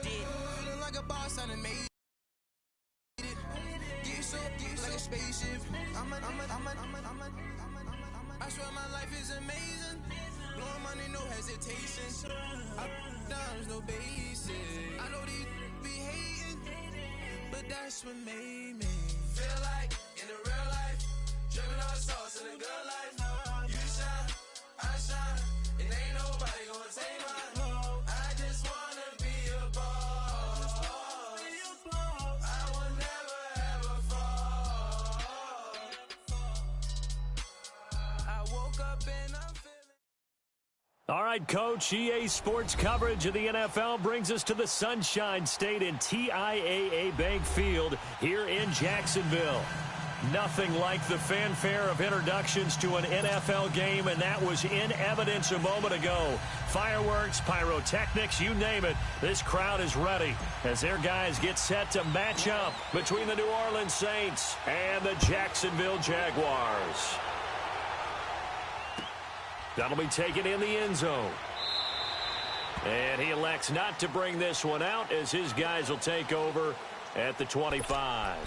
Feeling like a boss, I done made it. Get so like a spaceship. I swear my life is amazing. Blowing money, no hesitation. Up, downs, no basic. I know these be hating, but that's what made me feel like in the real life. Dripping on sauce in the good life. You shine, I shine, and ain't nobody gonna take mine. I just wanna be a boss. I will never ever fall. I woke up and I'm feeling. All right, Coach, EA Sports coverage of the NFL brings us to the Sunshine State in TIAA Bank Field here in Jacksonville. Nothing like the fanfare of introductions to an NFL game, and that was in evidence a moment ago. Fireworks, pyrotechnics, you name it. This crowd is ready as their guys get set to match up between the New Orleans Saints and the Jacksonville Jaguars. That'll be taken in the end zone. And he elects not to bring this one out as his guys will take over at the 25.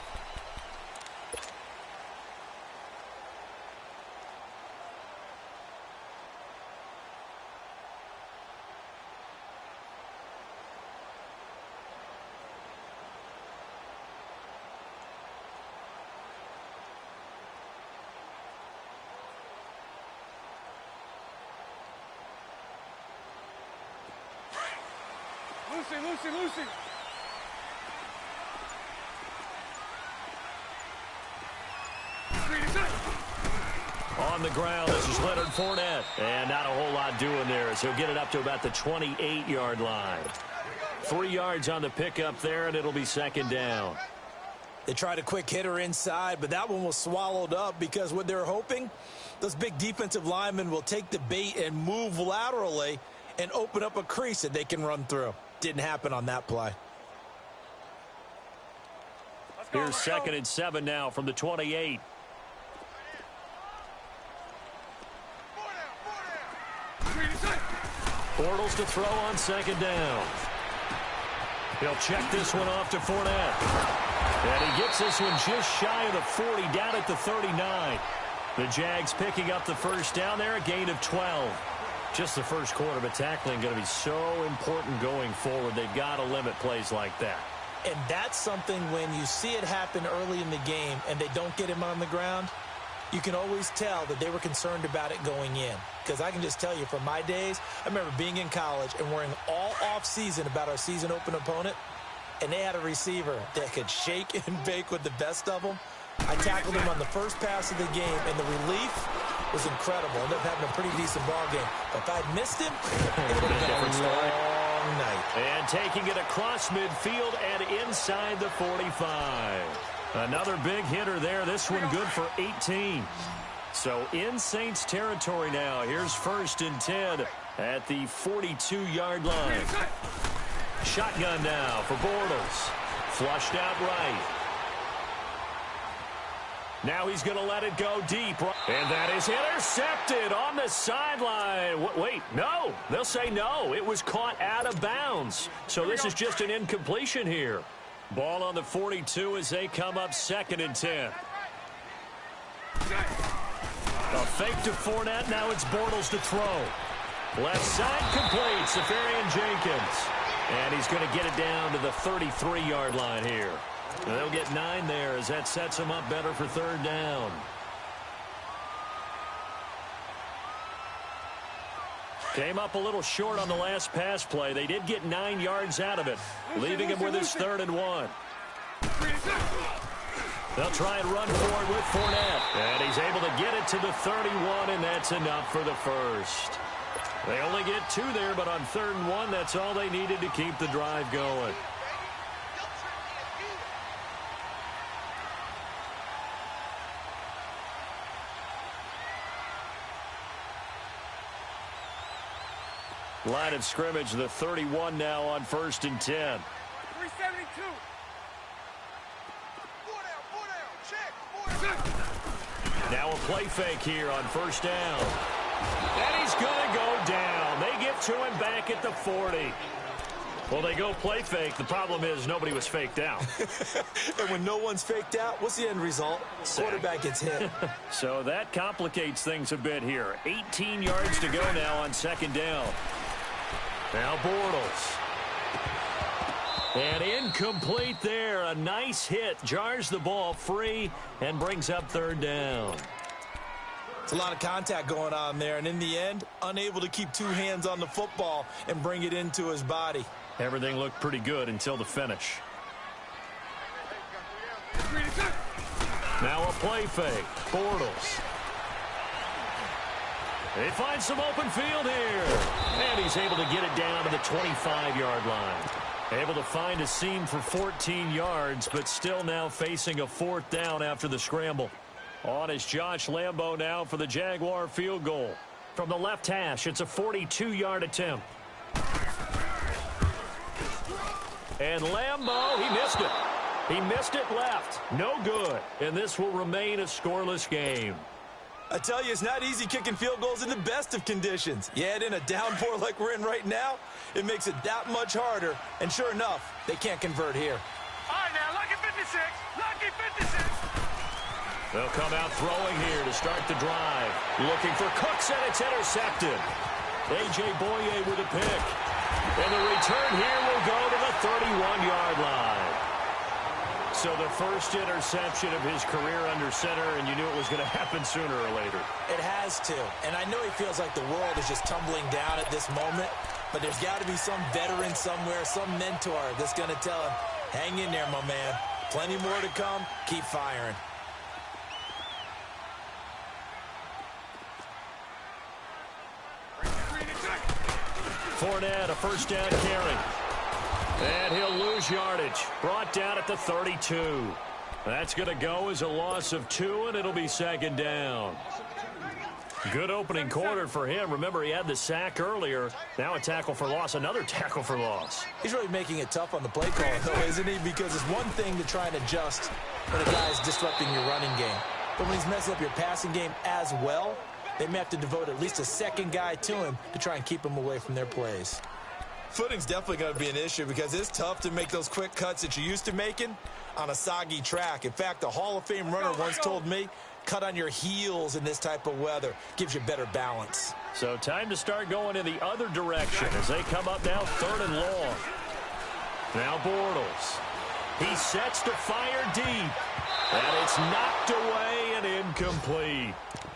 Lucy. On the ground, this is Leonard Fournette. And not a whole lot doing there as he'll get it up to about the 28-yard line. 3 yards on the pickup there, and it'll be second down. They tried a quick hitter inside, but that one was swallowed up because what they're hoping, those big defensive linemen will take the bait and move laterally and open up a crease that they can run through. Didn't happen on that play. Here's 2nd and 7 now from the 28. Bortles to throw on 2nd down. He'll check this one off to Fournette. And he gets this one just shy of the 40, down at the 39. The Jags picking up the first down there, a gain of 12. Just the first quarter, but tackling going to be so important going forward. They've got to limit plays like that. And that's something when you see it happen early in the game and they don't get him on the ground, you can always tell that they were concerned about it going in. Because I can just tell you from my days, I remember being in college and worrying all off-season about our season open opponent, and they had a receiver that could shake and bake with the best of them. I tackled him on the first pass of the game, and the relief was incredible. Ended up having a pretty decent ball game. But if I'd missed him, it would have been a long night. And taking it across midfield and inside the 45. Another big hitter there. This one good for 18. So in Saints territory now. Here's 1st and 10 at the 42-yard line. Shotgun now for Bortles. Flushed out right. Now he's going to let it go deep. And that is intercepted on the sideline. Wait, no. They'll say no. It was caught out of bounds. So this is just an incompletion here. Ball on the 42 as they come up 2nd and 10. A fake to Fournette. Now it's Bortles to throw. Left side complete. Safarian Jenkins. And he's going to get it down to the 33-yard line here. They'll get 9 there as that sets them up better for 3rd down. Came up a little short on the last pass play. They did get 9 yards out of it, leaving him with his 3rd and 1. They'll try and run forward with Fournette. And he's able to get it to the 31, and that's enough for the first. They only get 2 there, but on 3rd and 1, that's all they needed to keep the drive going. Line of scrimmage, the 31 now on 1st and 10. 372. Now a play fake here on 1st down. And he's going to go down. They get it to him back at the 40. Well, they go play fake. The problem is nobody was faked out. And when no one's faked out, what's the end result? Quarterback gets hit. So that complicates things a bit here. 18 yards to go now on second down. Now Bortles. And incomplete there. A nice hit. Jars the ball free and brings up third down. It's a lot of contact going on there. And in the end, unable to keep two hands on the football and bring it into his body. Everything looked pretty good until the finish. Now a play fake. Bortles. They find some open field here. And he's able to get it down to the 25-yard line. Able to find a seam for 14 yards, but still now facing a fourth down after the scramble. On is Josh Lambo now for the Jaguar field goal. From the left hash, it's a 42-yard attempt. And Lambo, he missed it. He missed it left. No good. And this will remain a scoreless game. I tell you, it's not easy kicking field goals in the best of conditions. You add in a downpour like we're in right now, it makes it that much harder. And sure enough, they can't convert here. All right, now, lucky 56. Lucky 56. They'll come out throwing here to start the drive. Looking for Cooks, and it's intercepted. A.J. Boye with a pick. And the return here will go to the 31-yard line. So the first interception of his career under center, and you knew it was going to happen sooner or later. It has to. And I know he feels like the world is just tumbling down at this moment, but there's got to be some veteran somewhere, some mentor that's going to tell him, hang in there, my man. Plenty more to come. Keep firing. Fournette, a first down carry. And he'll lose yardage. Brought down at the 32. That's going to go as a loss of 2, and it'll be second down. Good opening quarter for him. Remember, he had the sack earlier. Now a tackle for loss, another tackle for loss. He's really making it tough on the play call, though, isn't he? Because it's one thing to try and adjust when a guy's disrupting your running game. But when he's messing up your passing game as well, they may have to devote at least a second guy to him to try and keep him away from their plays. Footing's definitely going to be an issue because it's tough to make those quick cuts that you're used to making on a soggy track. In fact, a Hall of Fame runner once told me, cut on your heels in this type of weather. Gives you better balance. So time to start going in the other direction as they come up now third and long. Now Bortles. He sets to fire deep. And it's knocked away and incomplete.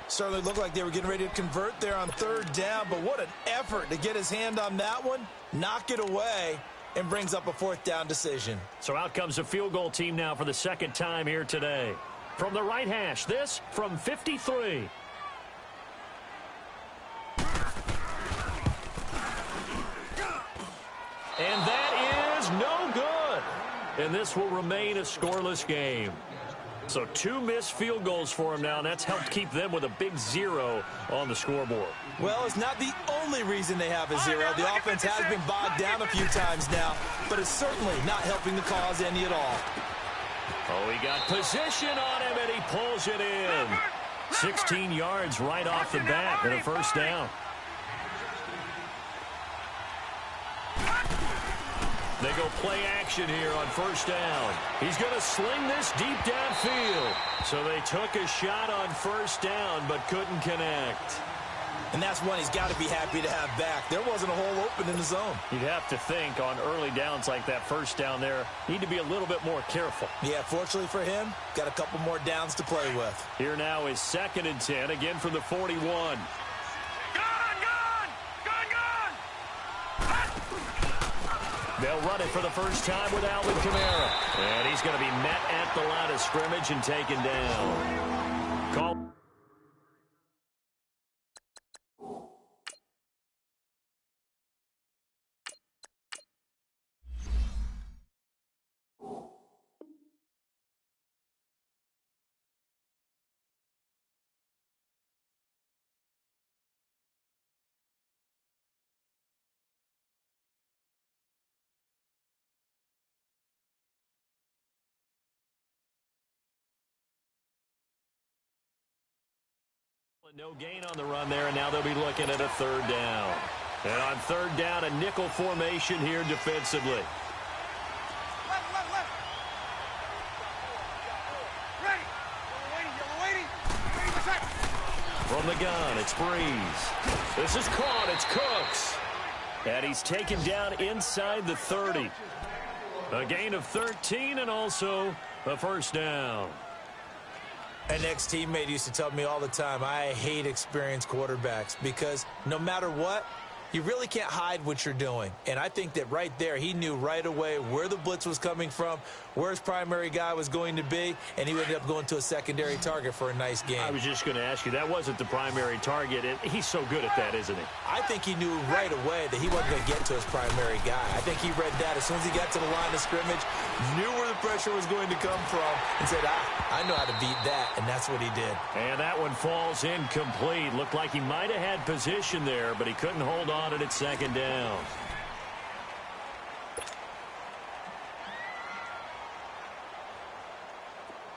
Certainly looked like they were getting ready to convert there on third down, but what an effort to get his hand on that one, knock it away, and brings up a fourth down decision. So out comes the field goal team now for the second time here today. From the right hash, this from 53. And that is no good. And this will remain a scoreless game. So 2 missed field goals for him now, and that's helped keep them with a big 0 on the scoreboard. Well, it's not the only reason they have a 0. The offense has been bogged down a few times now, but it's certainly not helping the cause any at all. Oh, he got position on him, and he pulls it in. 16 yards right off the bat and a first down. They go play action here on first down. He's going to sling this deep downfield. So they took a shot on first down but couldn't connect. And that's one he's got to be happy to have back. There wasn't a hole open in the zone. You'd have to think on early downs like that first down there, need to be a little bit more careful. Yeah, fortunately for him, got a couple more downs to play with. Here now is 2nd and 10, again from the 41. They'll run it for the first time with Alvin Kamara. And he's going to be met at the line of scrimmage and taken down. Call. No gain on the run there, and now they'll be looking at a third down. And on third down, a nickel formation here defensively. From the gun, it's Breeze. This is caught. It's Cooks. And he's taken down inside the 30. A gain of 13 and also a first down. An ex-teammate used to tell me all the time, I hate experienced quarterbacks because no matter what, you really can't hide what you're doing. And I think that right there, he knew right away where the blitz was coming from, where his primary guy was going to be, and he ended up going to a secondary target for a nice game. I was just going to ask you, that wasn't the primary target, and he's so good at that, isn't he? I think he knew right away that he wasn't going to get to his primary guy. I think he read that as soon as he got to the line of scrimmage, knew where the pressure was going to come from, and said, I know how to beat that, and that's what he did. And that one falls incomplete. Looked like he might have had position there, but he couldn't hold on to it at second down.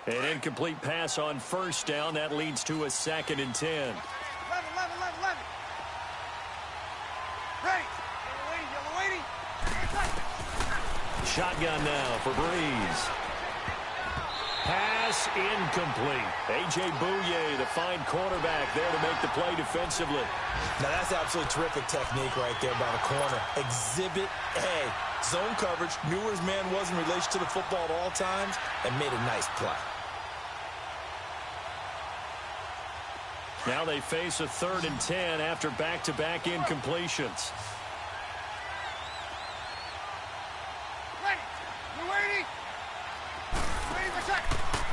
An incomplete pass on first down. That leads to a 2nd and 10. 11. Ready. Yellow lady. Shotgun now for Breeze. Pass incomplete. A.J. Bouye, the fine cornerback, there to make the play defensively. Now, that's absolutely terrific technique right there by the corner. Exhibit A. Zone coverage, knew where his man was in relation to the football at all times, and made a nice play. Now they face a 3rd and 10 after back-to-back incompletions.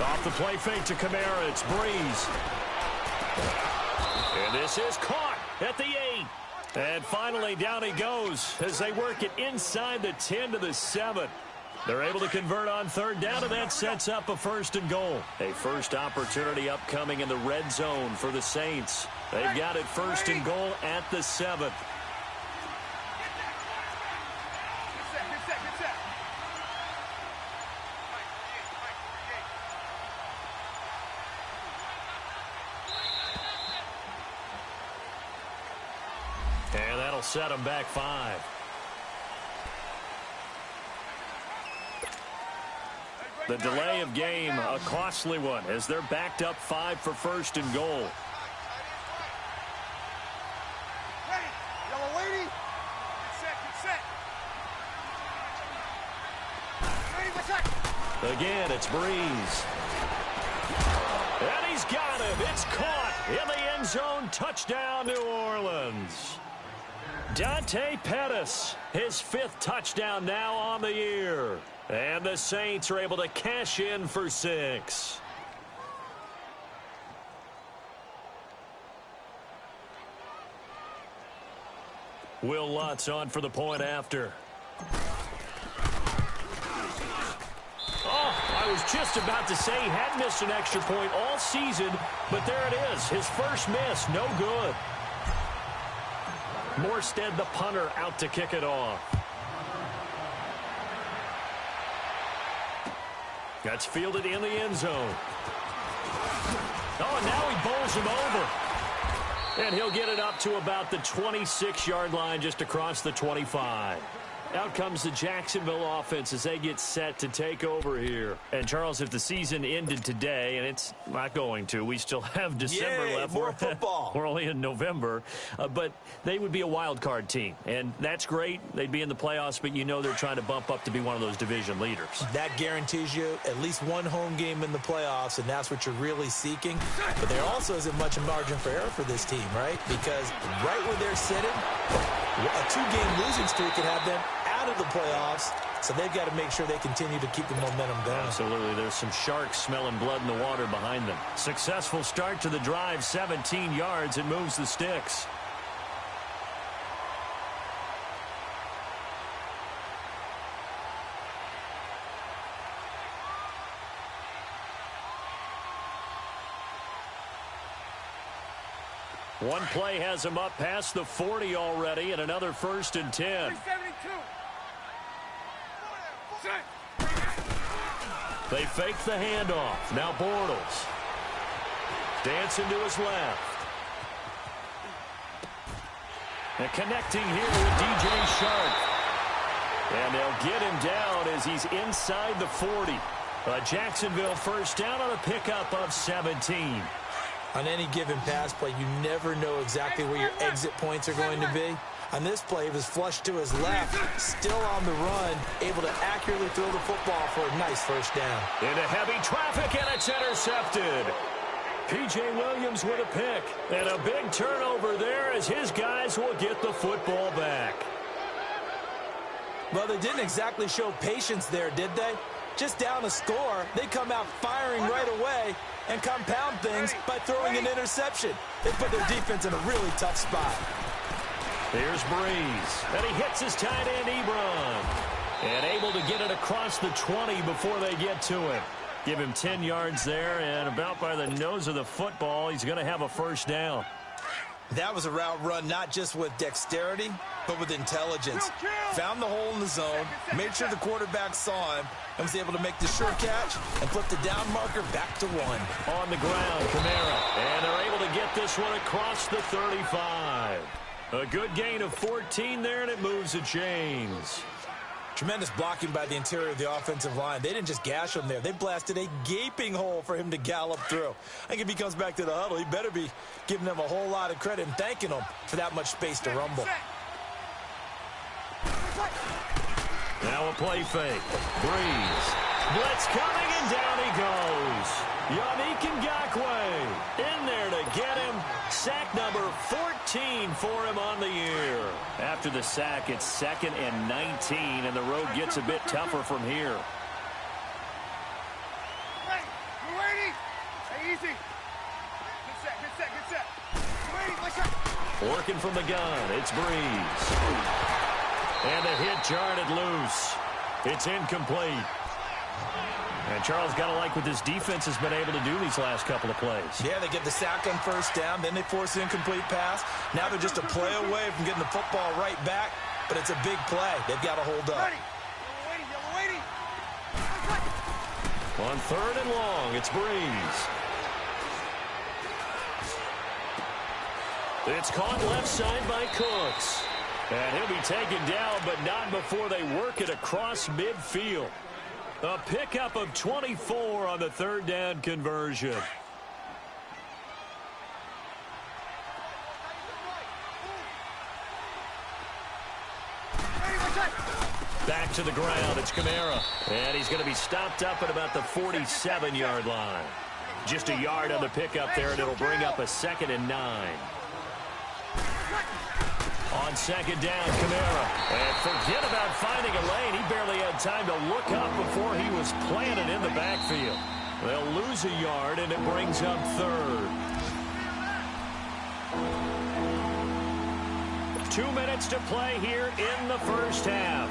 Off the play fake to Kamara, it's Breeze. And this is caught at the 8. And finally down he goes as they work it inside the 10 to the 7. They're able to convert on third down, and that sets up a 1st and goal. A first opportunity upcoming in the red zone for the Saints. They've got it 1st and goal at the 7th. And that'll set them back 5. The delay of game, a costly one, as they're backed up 5 for 1st and goal. Ready. Yellow lady. Get set. Ready, Again, it's Breeze. And he's got him. It's caught in the end zone. Touchdown, New Orleans. Dante Pettis, his 5th touchdown now on the year. And the Saints are able to cash in for 6. Will Lutz on for the point after. I was just about to say he had missed an extra point all season, but there it is. His first miss, no good. Morstead, the punter, out to kick it off. That's fielded in the end zone. Oh, and now he bowls him over. And he'll get it up to about the 26-yard line, just across the 25. Out comes the Jacksonville offense as they get set to take over here. And, Charles, if the season ended today, and it's not going to, we still have December left. More football. We're only in November. But they would be a wild card team. And that's great. They'd be in the playoffs, but you know they're trying to bump up to be one of those division leaders. That guarantees you at least one home game in the playoffs, and that's what you're really seeking. But there also isn't much margin for error for this team, right? Because right where they're sitting, a 2-game losing streak could have them out of the playoffs, so they've got to make sure they continue to keep the momentum going. Absolutely. There's some sharks smelling blood in the water behind them. Successful start to the drive, 17 yards, and moves the sticks. One play has him up past the 40 already, and another 1st and 10. 372. They fake the handoff. Now Bortles. Dancing to his left. And connecting here with DJ Shark. And they'll get him down as he's inside the 40. A Jacksonville first down on a pickup of 17. On any given pass play, you never know exactly where your exit points are going to be. On this play, he was flushed to his left, still on the run, able to accurately throw the football for a nice first down. Into heavy traffic, and it's intercepted. P.J. Williams with a pick. And a big turnover there as his guys will get the football back. Well, they didn't exactly show patience there, did they? Just down a score, they come out firing right away and compound things by throwing an interception. They put their defense in a really tough spot. Here's Breeze, and he hits his tight end, Ebron. And able to get it across the 20 before they get to him. Give him 10 yards there, and about by the nose of the football, he's going to have a first down. That was a route run not just with dexterity, but with intelligence. Found the hole in the zone, made sure the quarterback saw him, and was able to make the sure catch and flip the down marker back to 1. On the ground, Kamara. And they're able to get this one across the 35. A good gain of 14 there, and it moves the chains. Tremendous blocking by the interior of the offensive line. They didn't just gash him there. They blasted a gaping hole for him to gallop through. I think if he comes back to the huddle, he better be giving them a whole lot of credit and thanking them for that much space to rumble. Now a play fake. Breeze. Blitz coming, and down he goes. Yannick Ngakoue in there to get him. Sack number 14 for him on the year. After the sack, it's 2nd and 19, and the road gets a bit tougher from here. Hey, you waiting? Hey, easy. Good set, good set, good set. You waiting, like that. Working from the gun, it's Breeze. And the hit jarred it loose. It's incomplete. And Charles, got to like what this defense has been able to do these last couple of plays. Yeah, they get the sack on first down, then they force an incomplete pass. Now they're just a play away from getting the football right back, but it's a big play. They've got to hold up. Yellow waiting. On 3rd and long, it's Breeze. It's caught left side by Cooks. And he'll be taken down, but not before they work it across midfield. A pickup of 24 on the 3rd down conversion. Back to the ground, it's Kamara. And he's going to be stopped up at about the 47-yard line. Just a yard on the pickup there, and it'll bring up a 2nd and 9. On 2nd down, Kamara. And forget about finding a lane. He barely had time to look up before he was planted in the backfield. They'll lose a yard, and it brings up 3rd. 2 minutes to play here in the first half.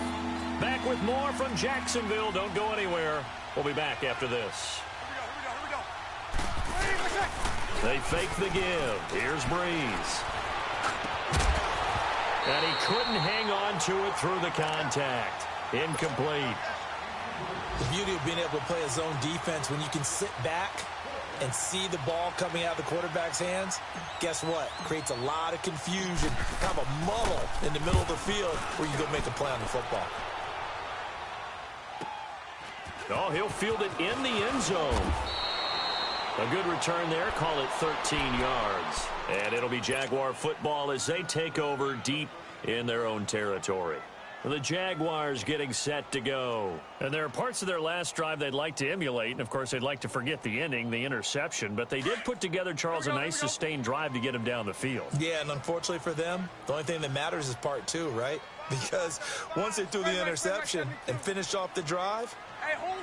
Back with more from Jacksonville. Don't go anywhere. We'll be back after this. Here we go. They fake the give. Here's Breeze. And he couldn't hang on to it through the contact. Incomplete. The beauty of being able to play a zone defense when you can sit back and see the ball coming out of the quarterback's hands, guess what? Creates a lot of confusion, kind of a muddle in the middle of the field where you go make a play on the football. Oh, he'll field it in the end zone. A good return there. Call it 13 yards. And it'll be Jaguar football as they take over deep in their own territory. The Jaguars getting set to go. And there are parts of their last drive they'd like to emulate. And, of course, they'd like to forget the ending, the interception. But they did put together, Charles, a nice sustained drive to get him down the field. Yeah, and unfortunately for them, the only thing that matters is part 2, right? Because once they threw the interception and finished off the drive,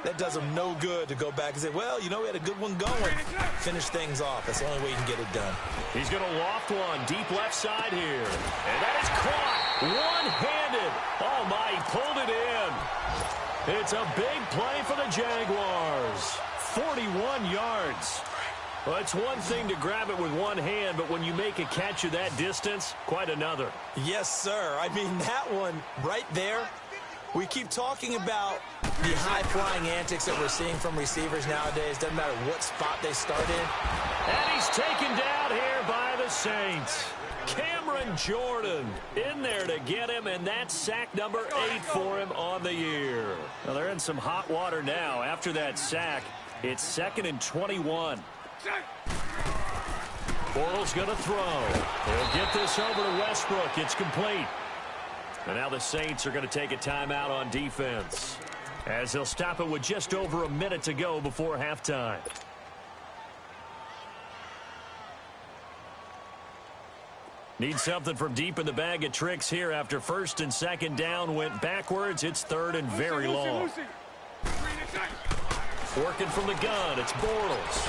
that does them no good to go back and say, well, you know, we had a good one going. Finish things off. That's the only way you can get it done. He's going to loft one deep left side here. And that is caught one-handed. Oh, my, he pulled it in. It's a big play for the Jaguars. 41 yards. Well, it's one thing to grab it with one hand, but when you make a catch of that distance, quite another. Yes, sir. I mean, that one right there, we keep talking about the high-flying antics that we're seeing from receivers nowadays. Doesn't matter what spot they start in. And he's taken down here by the Saints. Cameron Jordan in there to get him, and that's sack number 8 for him on the year. Well, they're in some hot water now. After that sack, it's 2nd and 21. Bortles going to throw. He'll get this over to Westbrook. It's complete. And now the Saints are going to take a timeout on defense, as they'll stop it with just over a minute to go before halftime. Need something from deep in the bag of tricks here after 1st and 2nd down went backwards. It's 3rd and very long. Working from the gun, it's Bortles.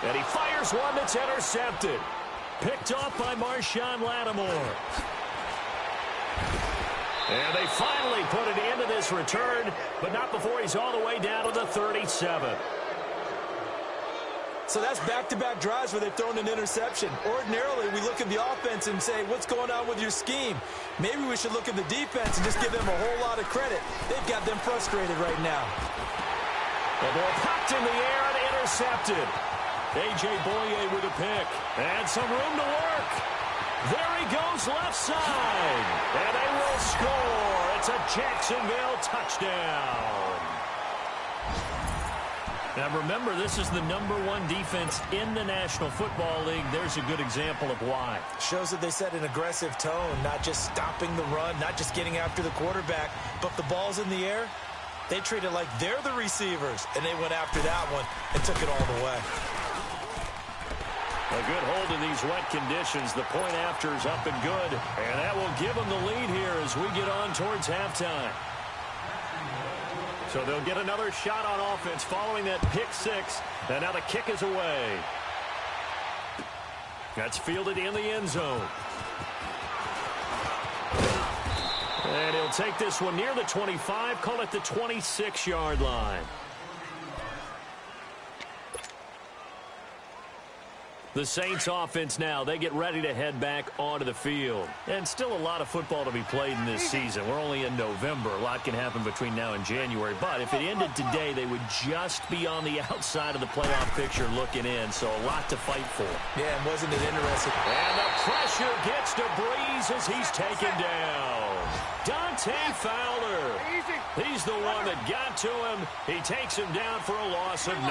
And he fires one that's intercepted. Picked off by Marshawn Lattimore. And they finally put an end to this return, but not before he's all the way down to the 37. So that's back-to-back drives where they've thrown an interception. Ordinarily, we look at the offense and say, what's going on with your scheme? Maybe we should look at the defense and just give them a whole lot of credit. They've got them frustrated right now. The ball popped in the air and intercepted. A.J. Boye with a pick. And some room to work. There he goes left side. And they will score. It's a Jacksonville touchdown. Now remember, this is the #1 defense in the National Football League. There's a good example of why. Shows that they set an aggressive tone, not just stopping the run, not just getting after the quarterback, but the ball's in the air. They treat it like they're the receivers, and they went after that one and took it all the way. A good hold in these wet conditions. The point after is up and good. And that will give them the lead here as we get on towards halftime. So they'll get another shot on offense following that pick 6. And now the kick is away. That's fielded in the end zone. And he'll take this one near the 25, call it the 26-yard line. The Saints offense now, they get ready to head back onto the field. And still a lot of football to be played in this season. We're only in November. A lot can happen between now and January. But if it ended today, they would just be on the outside of the playoff picture looking in. So a lot to fight for. Yeah, and wasn't it interesting? And the pressure gets to Breeze as he's taken down. Dante Fowler. He's the one that got to him. He takes him down for a loss of 9.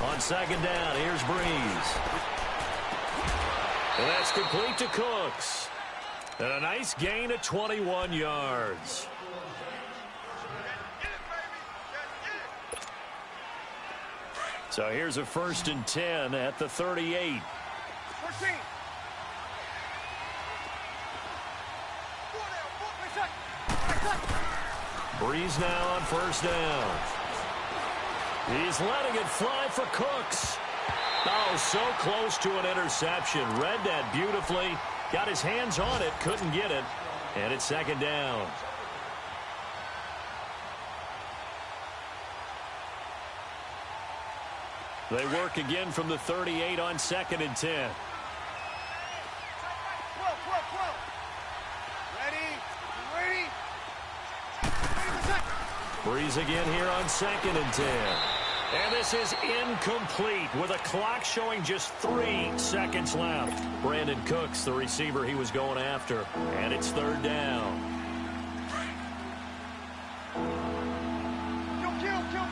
On 2nd down, here's Breeze. And that's complete to Cooks. And a nice gain of 21 yards. So here's a 1st and 10 at the 38. 14. Breeze now on 1st down. He's letting it fly for Cooks. Oh, so close to an interception. Read that beautifully. Got his hands on it. Couldn't get it. And it's 2nd down. They work again from the 38 on 2nd and 10. 12. Ready. Breeze again here on 2nd and 10. And this is incomplete with a clock showing just 3 seconds left. Brandon Cooks, the receiver he was going after. And it's 3rd down.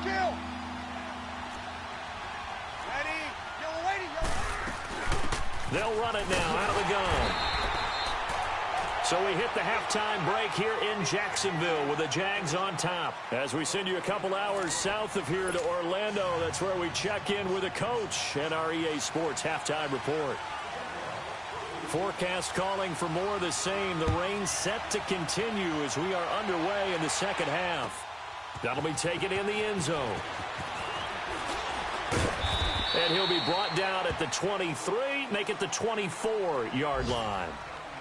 Kill. Ready. They'll run it now out of the gun. So we hit the halftime break here in Jacksonville with the Jags on top. As we send you a couple hours south of here to Orlando, that's where we check in with the coach and our EA Sports halftime report. Forecast calling for more of the same. The rain set to continue as we are underway in the 2nd half. That'll be taken in the end zone. And he'll be brought down at the 23, make it the 24-yard line.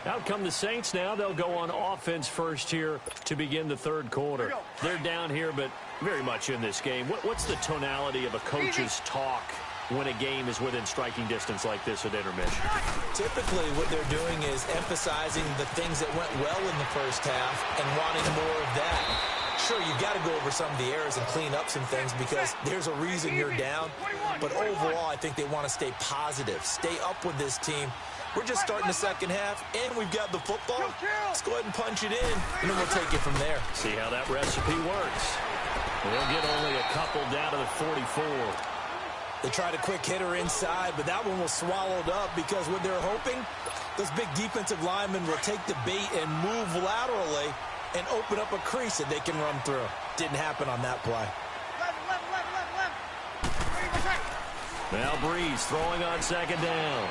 Out come the Saints now. They'll go on offense first here to begin the 3rd quarter. They're down here, but very much in this game. What's the tonality of a coach's talk when a game is within striking distance like this at intermission? Typically, what they're doing is emphasizing the things that went well in the 1st half and wanting more of that. Sure, you've got to go over some of the errors and clean up some things because there's a reason you're down. But overall, I think they want to stay positive, stay up with this team. We're just starting the second half, and we've got the football. Let's go ahead and punch it in, and then we'll take it from there. See how that recipe works. They'll get only a couple down to the 44. They tried a quick hitter inside, but that one was swallowed up because what they're hoping, those big defensive linemen will take the bait and move laterally and open up a crease that they can run through. Didn't happen on that play. Now Breeze throwing on second down.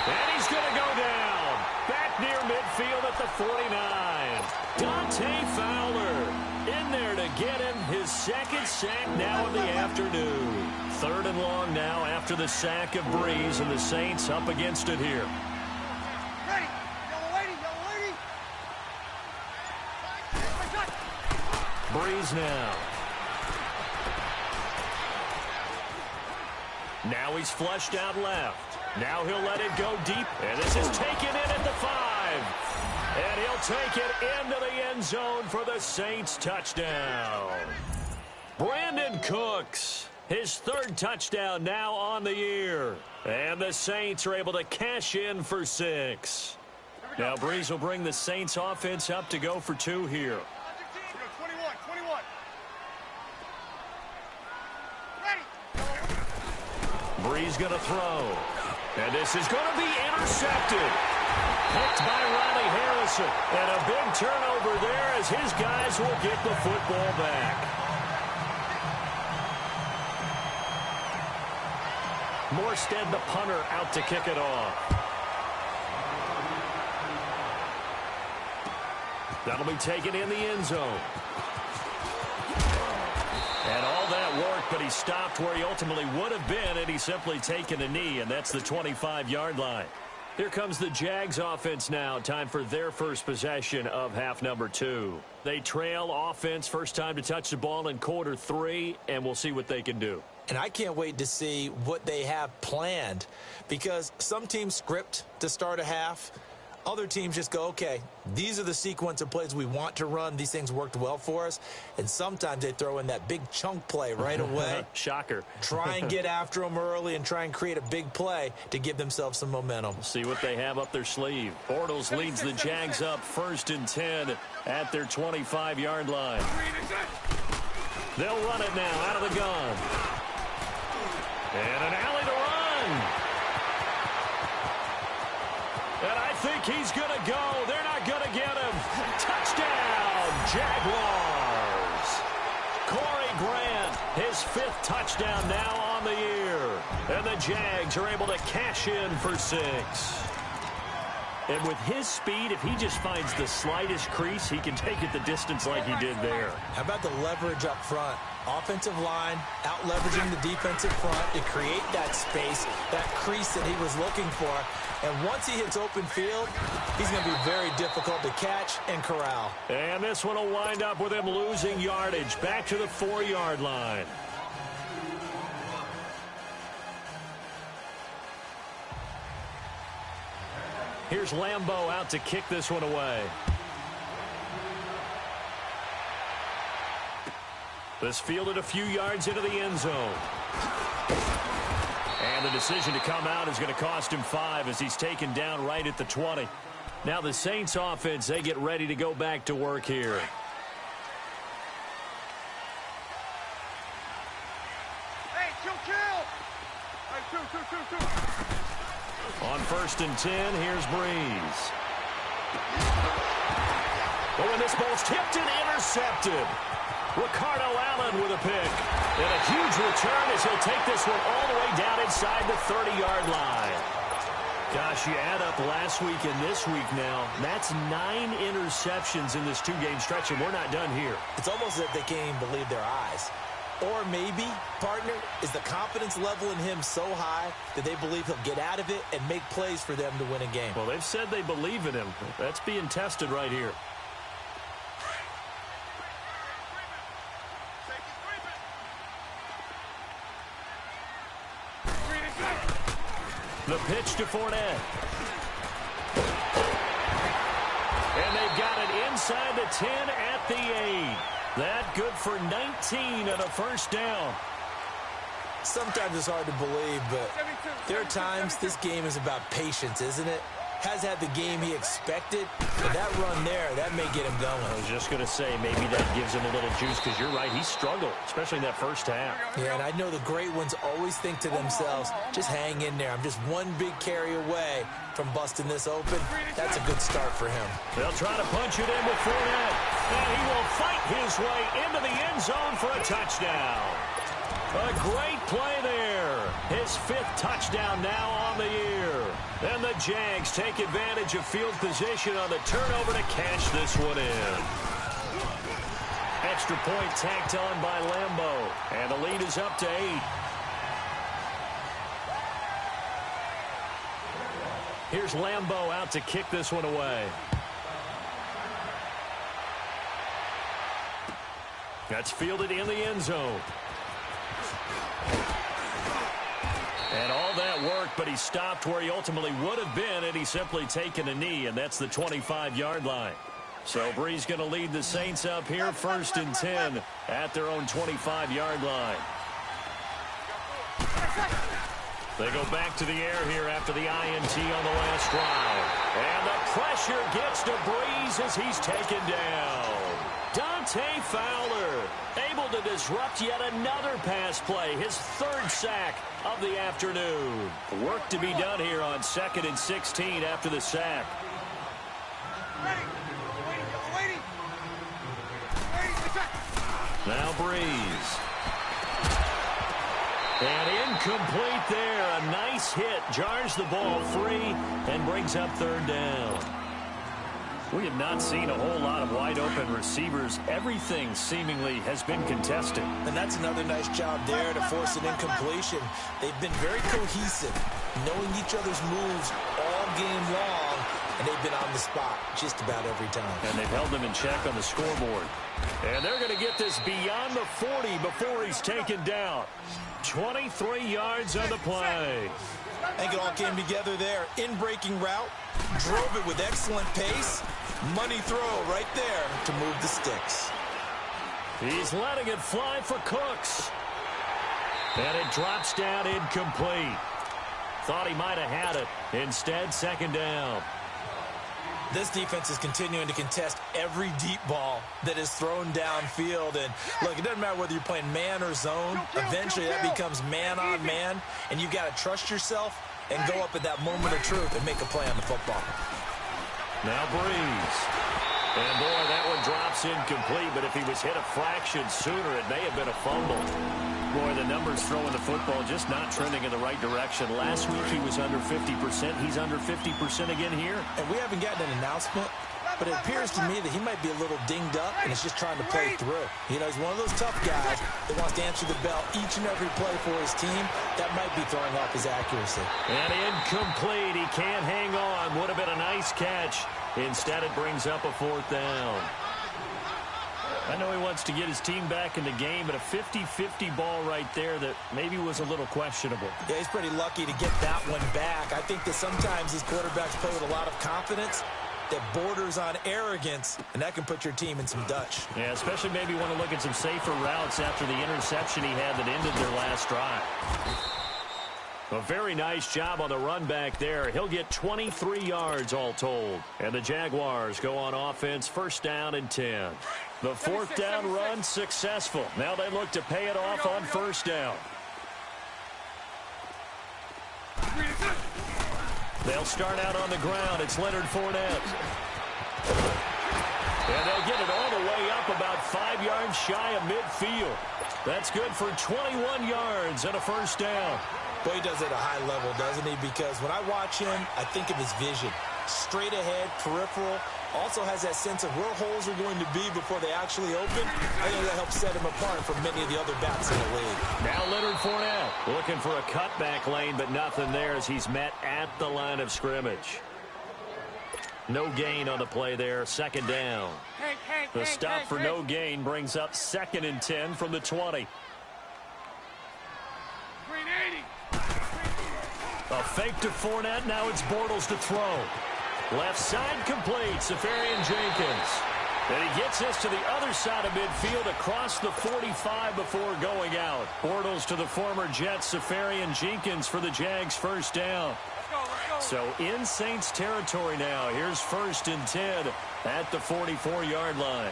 And he's going to go down. Back near midfield at the 49. Dante Fowler in there to get him his second sack now in the afternoon. 3rd and long now after the sack of Breeze, and the Saints up against it here. Ready. Yellow lady. Breeze now. Now he's flushed out left. Now he'll let it go deep. And this is taken in at the 5. And he'll take it into the end zone for the Saints touchdown. Brandon Cooks, his 3rd touchdown now on the year. And the Saints are able to cash in for 6. Now Breeze will bring the Saints offense up to go for 2 here. 21. Breeze going to throw. And this is going to be intercepted. Picked by Ronnie Harrison. And a big turnover there as his guys will get the football back. Morstead, the punter, out to kick it off. That'll be taken in the end zone. And all that work, but he stopped where he ultimately would have been, and he's simply taken a knee, and that's the 25-yard line. Here comes the Jags offense now. Time for their first possession of half number 2. They trail offense, first time to touch the ball in quarter 3, and we'll see what they can do. And I can't wait to see what they have planned because some teams script to start a half. Other teams just go, okay, these are the sequence of plays we want to run. These things worked well for us. And sometimes they throw in that big chunk play right away. Shocker. Try and get after them early and try and create a big play to give themselves some momentum. See what they have up their sleeve. Bortles leads the Jags up 1st and 10 at their 25-yard line. They'll run it now out of the gun. And an alley to run. And I think he's going to go. They're not going to get him. Touchdown, Jaguars. Corey Grant, his 5th touchdown now on the year. And the Jags are able to cash in for 6. And with his speed, if he just finds the slightest crease, he can take it the distance like he did there. How about the leverage up front? Offensive line out leveraging the defensive front to create that space, that crease that he was looking for. And once he hits open field, he's going to be very difficult to catch and corral. And this one will wind up with him losing yardage back to the 4-yard line. Here's Lambeau out to kick this one away. This fielded a few yards into the end zone. And the decision to come out is going to cost him 5 as he's taken down right at the 20. Now the Saints offense, they get ready to go back to work here. Hey, kill. Hey, two. On 1st and 10, here's Breeze. Oh, and this ball's tipped and intercepted. Ricardo Allen with a pick. And a huge return as he'll take this one all the way down inside the 30-yard line. Gosh, you add up last week and this week now, that's 9 interceptions in this 2-game stretch, and we're not done here. It's almost as if they can't even believe their eyes. Or maybe, partner, is the confidence level in him so high that they believe he'll get out of it and make plays for them to win a game. Well, they've said they believe in him. That's being tested right here. The pitch to Fournette. And they've got it inside the 10 at the 8. That good for 19 and a first down. Sometimes it's hard to believe, but there are times this game is about patience, isn't it? Has had the game he expected, but that run there, that may get him going. I was just going to say, maybe that gives him a little juice, because you're right, he struggled, especially in that first half. Yeah, and I know the great ones always think to themselves, just hang in there. I'm just one big carry away from busting this open. That's a good start for him. They'll try to punch it in with Fournette, and he will fight his way into the end zone for a touchdown. A great play there. His 5th touchdown now on the year. And the Jags take advantage of field position on the turnover to cash this one in. Extra point tacked on by Lambeau. And the lead is up to 8. Here's Lambeau out to kick this one away. That's fielded in the end zone. And all that worked, but he stopped where he ultimately would have been had he simply taken a knee, and that's the 25-yard line. So Bree's going to lead the Saints up here 1st and 10 at their own 25-yard line. They go back to the air here after the INT on the last drive. And the pressure gets to Breeze as he's taken down. Dante Fowler able to disrupt yet another pass play, his 3rd sack of the afternoon. Work to be done here on 2nd and 16 after the sack. Now Breeze. And incomplete there. A nice hit. Jars the ball free and brings up 3rd down. We have not seen a whole lot of wide-open receivers. Everything seemingly has been contested. And that's another nice job there to force an incompletion. They've been very cohesive, knowing each other's moves all game long, and they've been on the spot just about every time. And they've held them in check on the scoreboard. And they're going to get this beyond the 40 before he's taken down. 23 yards on the play. I think it all came together there. In-breaking route, drove it with excellent pace. Money throw right there to move the sticks. He's letting it fly for Cooks. And it drops down incomplete. Thought he might have had it. Instead, 2nd down. This defense is continuing to contest every deep ball that is thrown downfield. And look, it doesn't matter whether you're playing man or zone. Eventually that becomes man on man. And you got to trust yourself and go up at that moment of truth and make a play on the football. Now Breeze. And boy, that one drops incomplete. But if he was hit a fraction sooner, it may have been a fumble. Boy, the numbers throwing the football just not trending in the right direction. Last week he was under 50%. He's under 50% again here. And we haven't gotten an announcement, but it appears to me that he might be a little dinged up and is just trying to play through. You know, he's one of those tough guys that wants to answer the bell each and every play for his team. That might be throwing off his accuracy. And incomplete. He can't hang on. Would have been a nice catch. Instead, it brings up a 4th down. I know he wants to get his team back in the game, but a 50-50 ball right there that maybe was a little questionable. Yeah, he's pretty lucky to get that one back. I think that sometimes these quarterbacks play with a lot of confidence that borders on arrogance, and that can put your team in some Dutch. Yeah, especially maybe want to look at some safer routes after the interception he had that ended their last drive. A very nice job on the run back there. He'll get 23 yards all told. And the Jaguars go on offense, 1st down and 10. The 4th down run successful. Now they look to pay it off on 1st down. They'll start out on the ground. It's Leonard Fournette. And they'll get it all the way up about 5 yards shy of midfield. That's good for 21 yards and a 1st down. Boy, he does it at a high level, doesn't he? Because when I watch him, I think of his vision. Straight ahead, peripheral. Also has that sense of where holes are going to be before they actually open. I think that helps set him apart from many of the other backs in the league. Now Leonard Fournette looking for a cutback lane, but nothing there as he's met at the line of scrimmage. No gain on the play there. 2nd down. The stop for no gain brings up 2nd and 10 from the 20. A fake to Fournette. Now it's Bortles to throw. Left side complete. Safarian Jenkins. And he gets this to the other side of midfield across the 45 before going out. Bortles to the former Jets, Safarian-Jenkins for the Jags first down. So in Saints territory now. Here's 1st and 10 at the 44-yard line.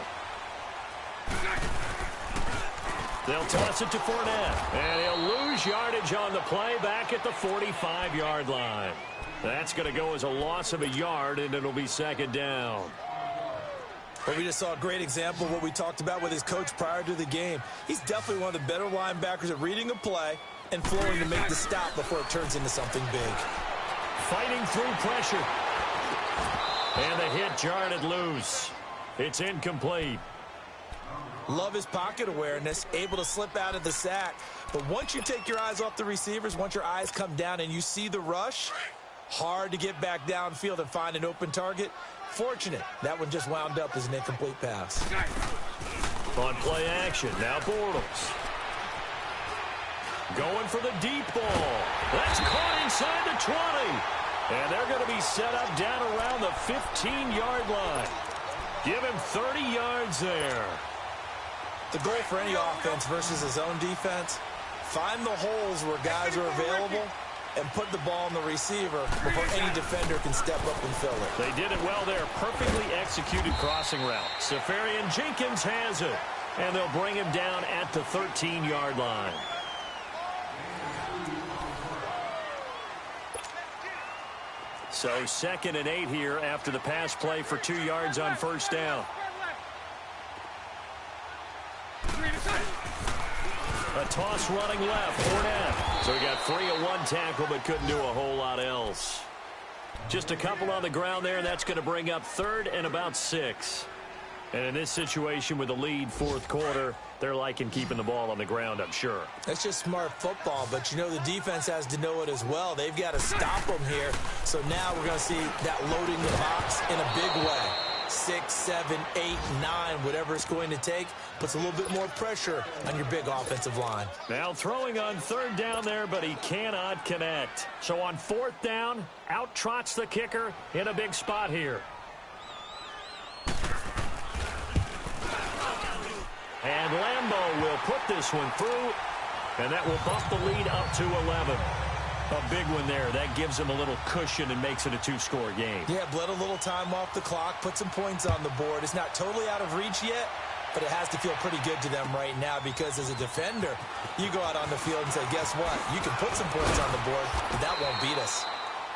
They'll toss it to Fournette. And he'll lose yardage on the play back at the 45-yard line. That's going to go as a loss of a yard, and it'll be 2nd down. Well, we just saw a great example of what we talked about with his coach prior to the game. He's definitely one of the better linebackers at reading a play and flowing to make the stop before it turns into something big. Fighting through pressure. And the hit jarred it loose. It's incomplete. Love his pocket awareness, able to slip out of the sack. But once you take your eyes off the receivers, once your eyes come down and you see the rush, hard to get back downfield and find an open target. Fortunate, that one just wound up as an incomplete pass. On play action, now Bortles. Going for the deep ball. That's caught inside the 20. And they're going to be set up down around the 15-yard line. Give him 30 yards there. The goal for any offense versus his own defense, find the holes where guys are available and put the ball on the receiver before any defender can step up and fill it. They did it well there. Perfectly executed crossing route. Safarian-Jenkins has it. And they'll bring him down at the 13-yard line. So 2nd and 8 here after the pass play for 2 yards on 1st down. A toss running left, Fournette. So he got free of one tackle but couldn't do a whole lot else. Just a couple on the ground there, and that's going to bring up 3rd and about 6. And in this situation with the lead 4th quarter, they're liking keeping the ball on the ground, I'm sure. That's just smart football, but you know the defense has to know it as well. They've got to stop them here. So now we're going to see that loading the box in a big way. 6, 7, 8, 9, whatever it's going to take, puts a little bit more pressure on your big offensive line. Now throwing on 3rd down there, but he cannot connect. So on 4th down, out trots the kicker in a big spot here. And Lambeau will put this one through, and that will bump the lead up to 11. A big one there. That gives them a little cushion and makes it a 2-score game. Yeah, bled a little time off the clock, put some points on the board. It's not totally out of reach yet, but it has to feel pretty good to them right now because as a defender, you go out on the field and say, guess what? You can put some points on the board, but that won't beat us.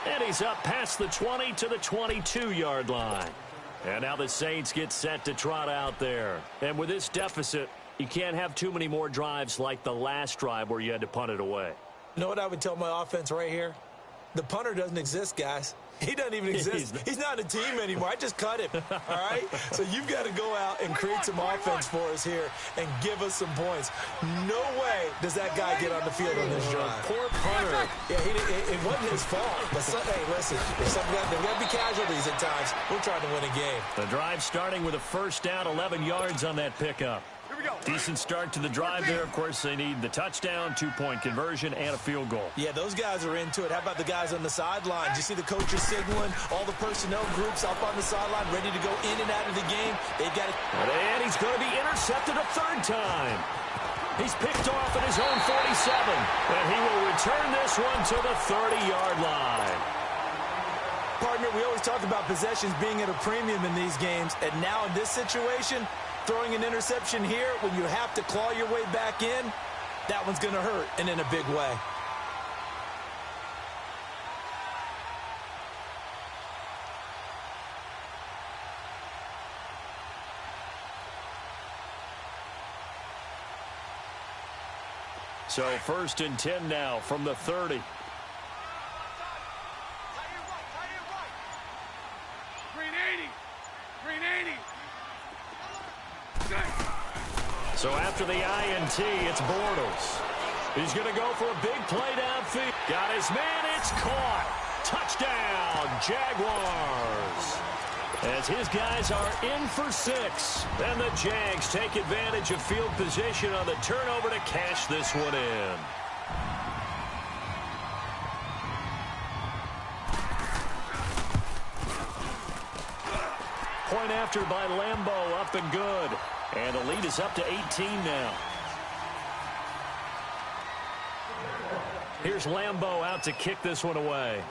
And he's up past the 20 to the 22-yard line. And now the Saints get set to trot out there. And with this deficit, you can't have too many more drives like the last drive where you had to punt it away. You know what I would tell my offense right here? The punter doesn't exist, guys. He doesn't even exist. He's not a team anymore. I just cut him, all right? So you've got to go out and create some offense for us here and give us some points. No way does that guy get on the field on this drive. Poor punter. Yeah, it wasn't his fault. But, hey, listen, there's got to be casualties at times. We're trying to win a game. The drive starting with a 1st down, 11 yards on that pickup. Decent start to the drive there. Of course, they need the touchdown, 2-point conversion, and a field goal. Yeah, those guys are into it. How about the guys on the sidelines? You see the coaches signaling, all the personnel groups up on the sideline, ready to go in and out of the game. They've got it. And he's going to be intercepted a 3rd time. He's picked off at his own 47. And he will return this one to the 30-yard line. Partner, we always talk about possessions being at a premium in these games. And now in this situation, throwing an interception here when you have to claw your way back in, that one's going to hurt, and in a big way. So 1st and 10 now from the 30. So after the INT, it's Bortles. He's going to go for a big play downfield. Got his man, it's caught. Touchdown, Jaguars. As his guys are in for 6. And the Jags take advantage of field position on the turnover to cash this one in. point after by Lambeau, up and good. And the lead is up to 18 now. Here's Lambeau out to kick this one away.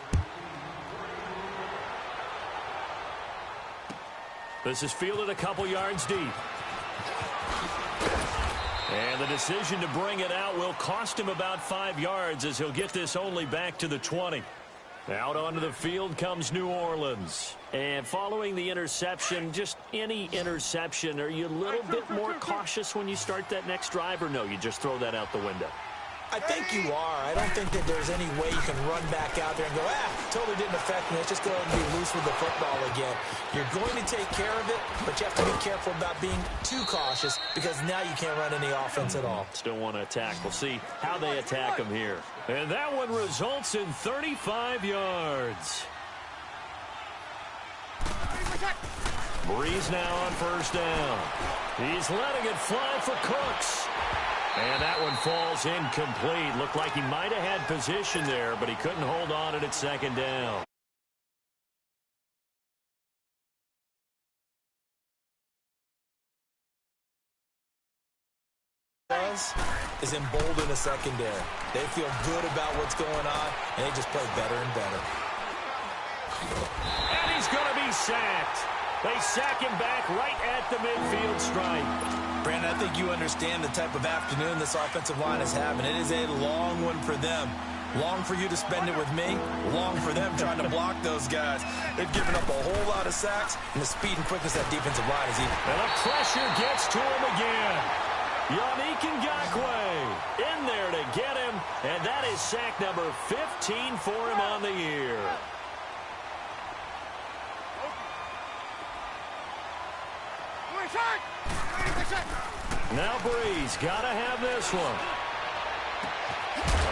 This is fielded a couple yards deep. And the decision to bring it out will cost him about 5 yards as he'll get this only back to the 20. Out onto the field comes New Orleans. And following the interception, just any interception, are you a little bit more cautious when you start that next drive, or no, you just throw that out the window? I think you are. I don't think that there's any way you can run back out there and go, totally didn't affect me. Let's just go ahead and be loose with the football again. You're going to take care of it, but you have to be careful about being too cautious because now you can't run any offense at all. Still want to attack. We'll see how they attack him here. And that one results in 35 yards. Breeze now on first down. He's letting it fly for Cooks. And that one falls incomplete. Looked like he might have had position there, but he couldn't hold on at second down. Is embolden a secondary. They feel good about what's going on, and they just play better and better. And he's going to be sacked. They sack him back right at the midfield stripe. Brandon, I think you understand the type of afternoon this offensive line is having. It is a long one for them. Long for you to spend it with me. Long for them trying to block those guys. They've given up a whole lot of sacks, and the speed and quickness of that defensive line is even. And the pressure gets to him again. Yannick Ngakoue in there to get him, and that is sack number 15 for him on the year. Now Breeze got to have this one.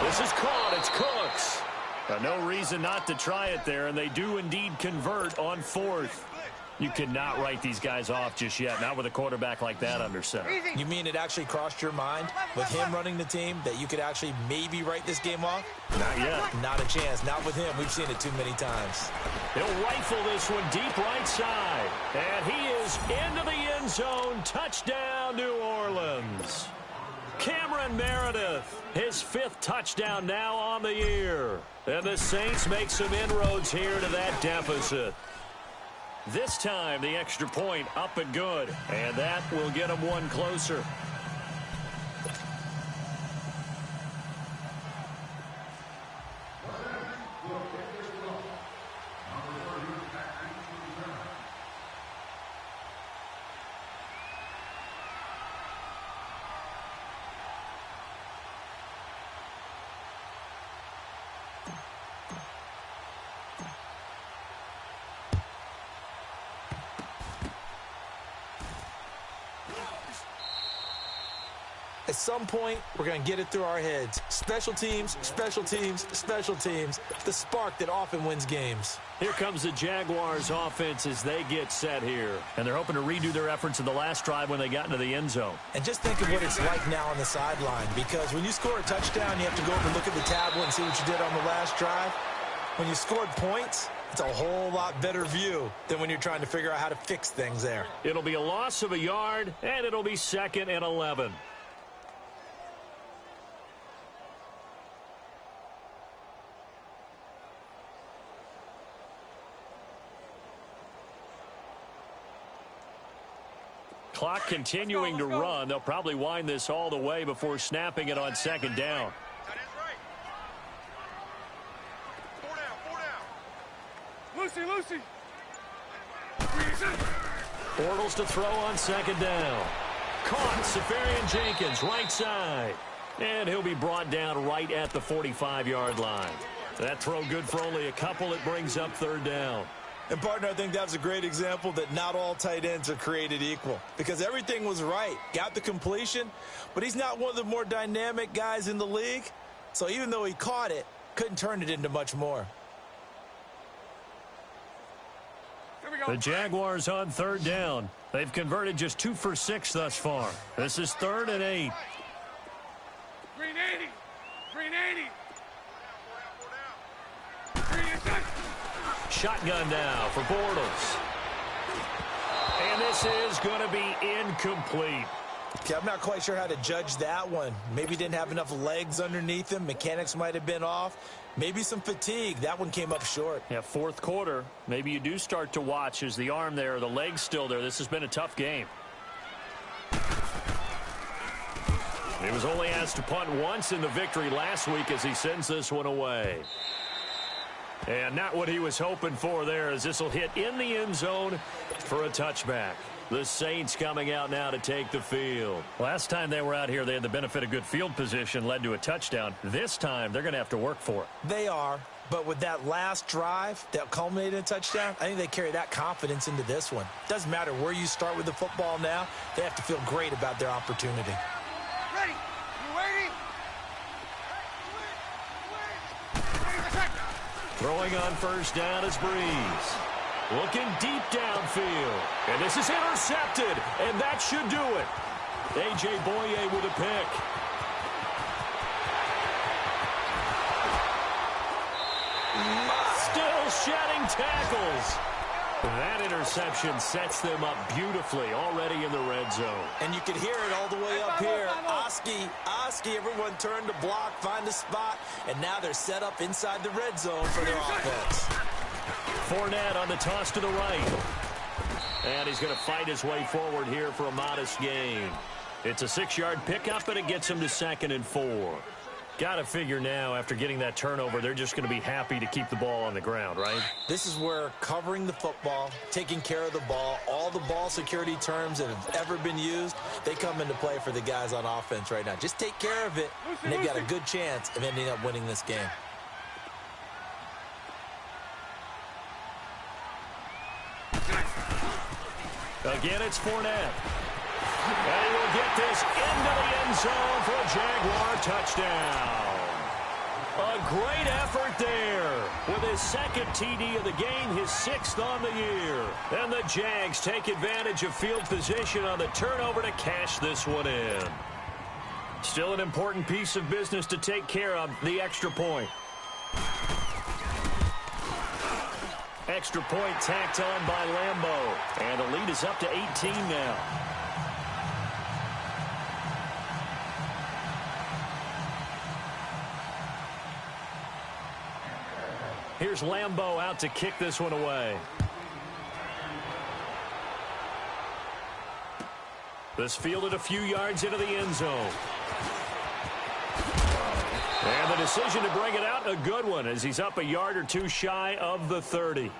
This is caught. It's Cooks. No reason not to try it there, and they do indeed convert on fourth. You cannot write these guys off just yet, not with a quarterback like that under center. You mean it actually crossed your mind with him running the team that you could actually maybe write this game off? Not yet. Not a chance. Not with him. We've seen it too many times. He'll rifle this one deep right side. And he is into the end zone. Touchdown, New Orleans. Cameron Meredith, his 5th touchdown now on the year. And the Saints make some inroads here to that deficit. This time, the extra point up and good. And that will get them one closer. At some point, we're going to get it through our heads. Special teams, special teams, special teams. The spark that often wins games. Here comes the Jaguars offense as they get set here. And they're hoping to redo their efforts in the last drive when they got into the end zone. And just think of what it's like now on the sideline. Because when you score a touchdown, you have to go over and look at the tablet and see what you did on the last drive. When you scored points, it's a whole lot better view than when you're trying to figure out how to fix things there. It'll be a loss of a yard, and it'll be 2nd and 11. Clock continuing to run. They'll probably wind this all the way before snapping it on 2nd down. Lucy. Bortles to throw on 2nd down. Caught. Safarian Jenkins, right side. And he'll be brought down right at the 45-yard line. That throw good for only a couple. It brings up 3rd down. And, partner, I think that was a great example that not all tight ends are created equal. Because everything was right. Got the completion, but he's not one of the more dynamic guys in the league. So even though he caught it, couldn't turn it into much more. The Jaguars on 3rd down. They've converted just 2 for 6 thus far. This is 3rd and 8. Green 80. Shotgun now for Bortles. And this is going to be incomplete. Okay, I'm not quite sure how to judge that one. Maybe didn't have enough legs underneath him. Mechanics might have been off. Maybe some fatigue. That one came up short. Yeah, fourth quarter. Maybe you do start to watch. Is the arm there, the leg's still there? This has been a tough game. He was only asked to punt once in the victory last week as he sends this one away. And not what he was hoping for there, as this will hit in the end zone for a touchback. The Saints coming out now to take the field. Last time they were out here, they had the benefit of good field position, led to a touchdown. This time, they're going to have to work for it. They are, but with that last drive that culminated in a touchdown, I think they carry that confidence into this one. Doesn't matter where you start with the football now, they have to feel great about their opportunity. Ready? You waiting? Throwing on first down is Breeze. Looking deep downfield. And this is intercepted. And that should do it. A.J. Boye with a pick. Still shedding tackles. That interception sets them up beautifully already in the red zone. And you can hear it all the way up here. Oski, everyone turned to block, find a spot, and now they're set up inside the red zone for their offense. Fournette on the toss to the right. And he's going to fight his way forward here for a modest gain. It's a 6-yard pickup, and it gets him to 2nd and 4. Got to figure now, after getting that turnover, they're just going to be happy to keep the ball on the ground, right? This is where covering the football, taking care of the ball, all the ball security terms that have ever been used, they come into play for the guys on offense right now. Just take care of it, and they've got a good chance of ending up winning this game. Again, it's Fournette. And he will get this into the end zone for a Jaguar touchdown. A great effort there with his 2nd TD of the game, his 6th on the year. And the Jags take advantage of field position on the turnover to cash this one in. Still an important piece of business to take care of, the extra point. Extra point tacked on by Lambeau. And the lead is up to 18 now. Here's Lambeau out to kick this one away. This fielded a few yards into the end zone. And the decision to bring it out, a good one, as he's up a yard or two shy of the 30.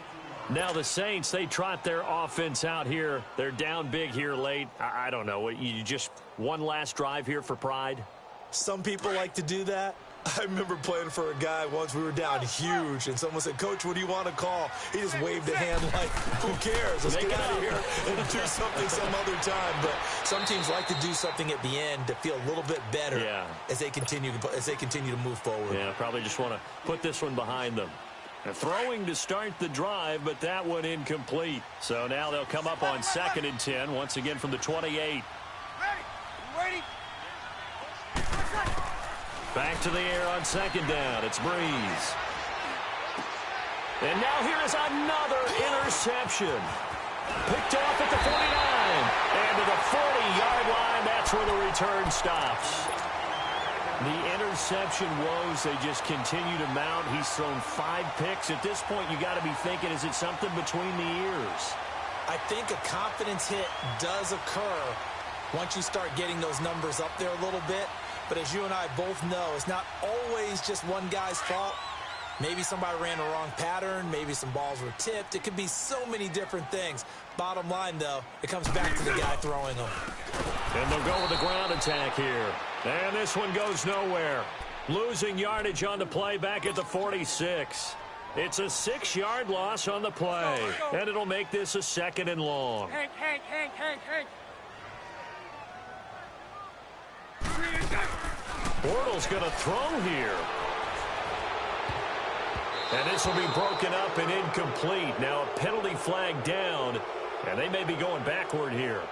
Now the Saints, they trot their offense out here. They're down big here late. I don't know. You just one last drive here for pride? Some people like to do that. I remember playing for a guy once. We were down huge, and someone said, "Coach, what do you want to call?" He just waved a hand like, "Who cares? Let's get out of here and do something some other time." But some teams like to do something at the end to feel a little bit better as they continue to move forward. Yeah, probably just want to put this one behind them. Throwing to start the drive, but that one incomplete. So now they'll come up on 2nd and 10, once again from the 28. Ready? You waiting? Back to the air on 2nd down. It's Breeze. And now here is another interception. Picked off at the 49. And to the 40-yard line, that's where the return stops. The interception woes, they just continue to mount. He's thrown 5 picks. At this point, you got to be thinking, is it something between the ears? I think a confidence hit does occur once you start getting those numbers up there a little bit. But as you and I both know, it's not always just one guy's fault. Maybe somebody ran the wrong pattern. Maybe some balls were tipped. It could be so many different things. Bottom line, though, it comes back to the guy throwing them. And they'll go with the ground attack here. And this one goes nowhere. Losing yardage on the play back at the 46. It's a 6-yard loss on the play. And it'll make this a 2nd and long. Hank. Bortles going to throw here. And this will be broken up and incomplete. Now a penalty flag down, and they may be going backward here.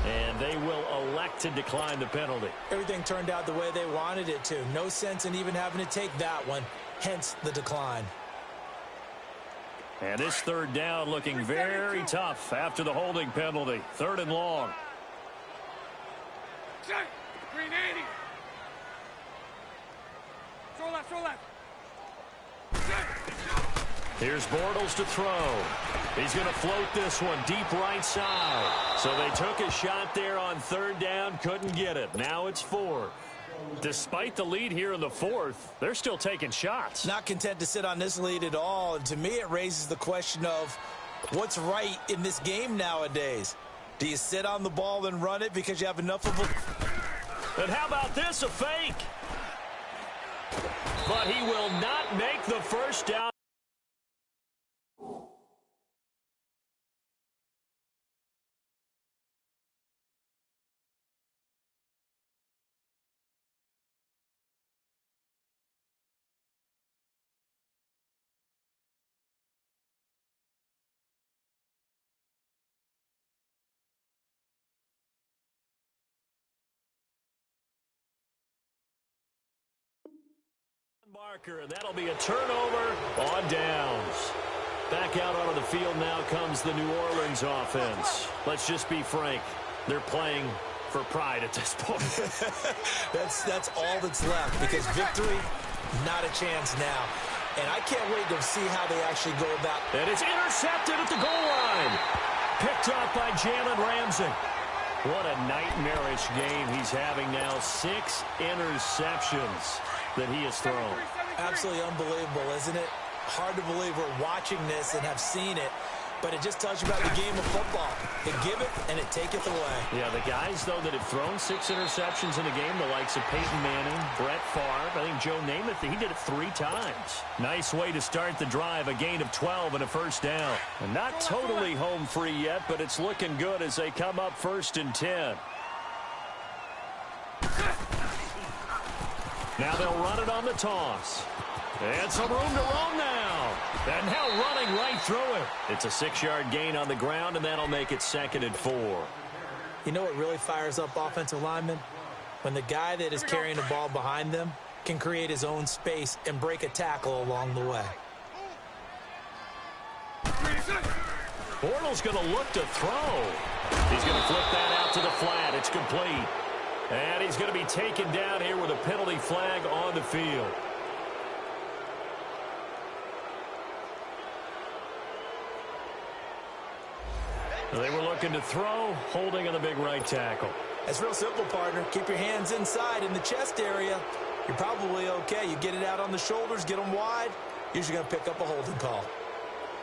And they will elect to decline the penalty. Everything turned out the way they wanted it to. No sense in even having to take that one, hence the decline. And this third down looking very tough after the holding penalty. 3rd and long. Green 80. Throw left, throw left. Here's Bortles to throw. He's going to float this one deep right side. So they took a shot there on 3rd down, couldn't get it. Now it's 4th. Despite the lead here in the 4th, they're still taking shots. Not content to sit on this lead at all. And to me, it raises the question of what's right in this game nowadays. Do you sit on the ball and run it because you have enough of a... And how about this, a fake? But he will not make the first down. Marker, and that'll be a turnover on downs. Back out onto the field now comes the New Orleans offense. Let's just be frank. They're playing for pride at this point. That's all that's left, because victory, not a chance now. And I can't wait to see how they actually go about. And it's intercepted at the goal line. Picked up by Jalen Ramsey. What a nightmarish game he's having now. 6 interceptions that he has thrown. Absolutely unbelievable, isn't it? Hard to believe we're watching this and have seen it, but it just tells you about the game of football. They give it and it taketh away. Yeah, the guys, though, that have thrown 6 interceptions in a game, the likes of Peyton Manning, Brett Favre, I think Joe Namath, he did it 3 times. Nice way to start the drive, a gain of 12 and a first down. And not totally home free yet, but it's looking good as they come up 1st and 10. Now they'll run it on the toss. And some room to roam now. And now running right through it. It's a 6-yard gain on the ground, and that'll make it 2nd and 4. You know what really fires up offensive linemen? When the guy that is carrying the ball behind them can create his own space and break a tackle along the way. Bortles going to look to throw. He's going to flip that out to the flat. It's complete. And he's going to be taken down here with a penalty flag on the field. They were looking to throw, holding on the big right tackle. It's real simple, partner. Keep your hands inside in the chest area. You're probably okay. You get it out on the shoulders, get them wide. Usually going to pick up a holding call.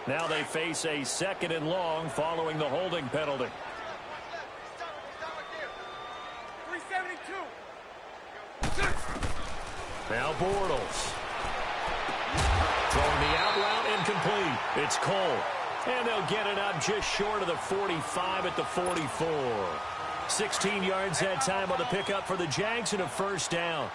Now they face a 2nd and long following the holding penalty. Now Bortles. Throwing the out route, incomplete. It's Cole. And they'll get it up just short of the 45 at the 44. 16 yards that time on the pickup for the Jags and a first down.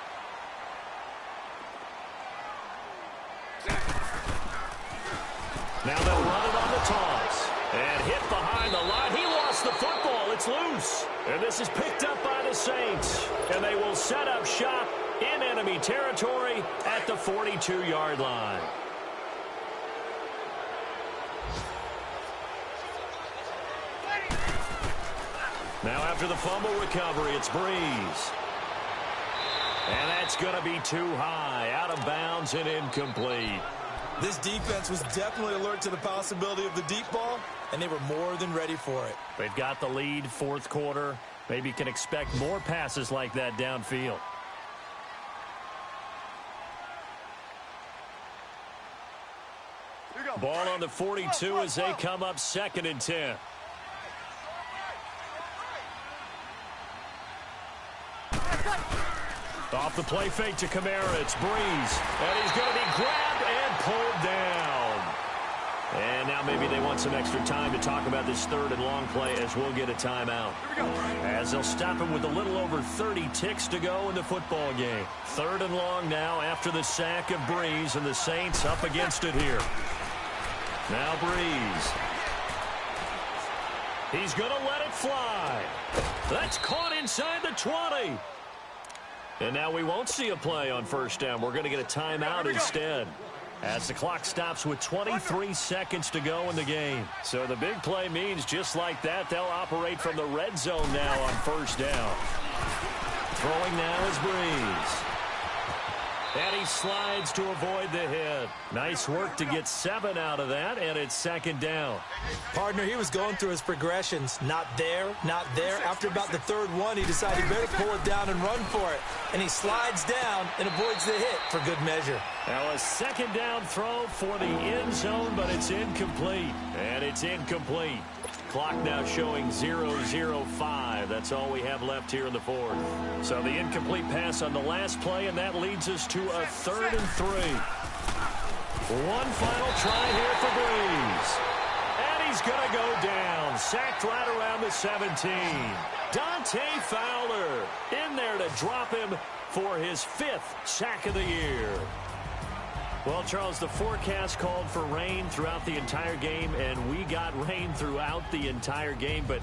Now they'll run it on the toss. And hit behind the line. He lost the football. It's loose. And this is picked up by the Saints. And they will set up shop in enemy territory at the 42-yard line. Now after the fumble recovery, it's Breeze. And that's going to be too high, out of bounds and incomplete. This defense was definitely alert to the possibility of the deep ball, and they were more than ready for it. They've got the lead, 4th quarter. Maybe can expect more passes like that downfield. Ball on the 42 as they come up 2nd and 10. Off the play fake to Kamara, it's Breeze. And he's going to be grabbed and pulled down. And now maybe they want some extra time to talk about this 3rd and long play as we'll get a timeout. As they'll stop him with a little over 30 ticks to go in the football game. 3rd and long now after the sack of Breeze, and the Saints up against it here. Now Breeze. He's going to let it fly. That's caught inside the 20. And now we won't see a play on first down. We're going to get a timeout instead. as the clock stops with 23 seconds to go in the game. So the big play means just like that, they'll operate from the red zone now on first down. Throwing now is Breeze. And he slides to avoid the hit. Nice work to get 7 out of that, and it's second down. Partner, he was going through his progressions. Not there, not there. After about the third one, he decided he better pull it down and run for it. And he slides down and avoids the hit for good measure. Now a second down throw for the end zone, but it's incomplete. And it's incomplete. Clock now showing 0:05. That's all we have left here in the fourth. So the incomplete pass on the last play, and that leads us to a 3rd and 3. One final try here for Breeze. And he's going to go down. Sacked right around the 17. Dante Fowler in there to drop him for his 5th sack of the year. Well, Charles, the forecast called for rain throughout the entire game, and we got rain throughout the entire game. But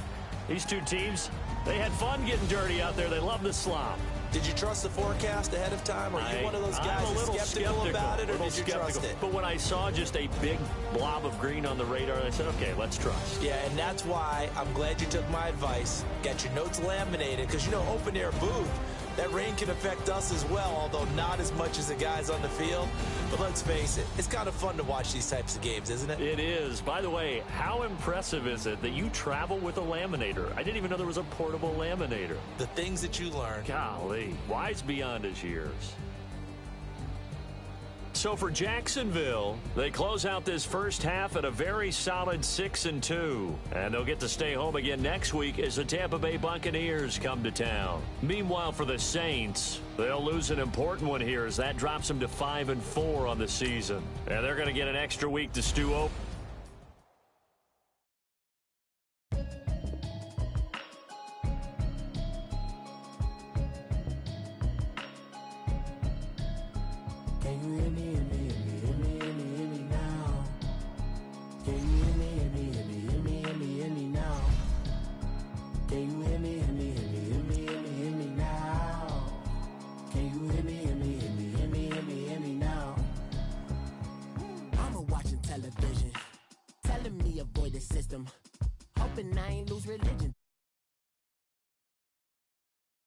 these two teams, they had fun getting dirty out there. They love the slop. Did you trust the forecast ahead of time? Are you one of those guys that's skeptical about it, or did you trust it? But when I saw just a big blob of green on the radar, I said, okay, let's trust. Yeah, and that's why I'm glad you took my advice. Got your notes laminated, because, you know, open-air booth, that rain can affect us as well, although not as much as the guys on the field. But let's face it, it's kind of fun to watch these types of games, isn't it? It is. By the way, how impressive is it that you travel with a laminator? I didn't even know there was a portable laminator. The things that you learn. Golly, wise beyond his years. So for Jacksonville, they close out this first half at a very solid 6-2. And they'll get to stay home again next week as the Tampa Bay Buccaneers come to town. Meanwhile, for the Saints, they'll lose an important one here as that drops them to 5-4 on the season. And they're going to get an extra week to stew over. Can you hear me, hear me, hear me, hear me, hear me, hear me now? Can you hear me, hear me, hear me, hear me, hear me, hear me now? Can you hear me, hear me, hear me, hear me, hear me, hear me now? Can you hear me, hear me, hear me, hear me, hear me, hear me now? Mama watching television, telling me avoid the system, hoping I ain't lose religion.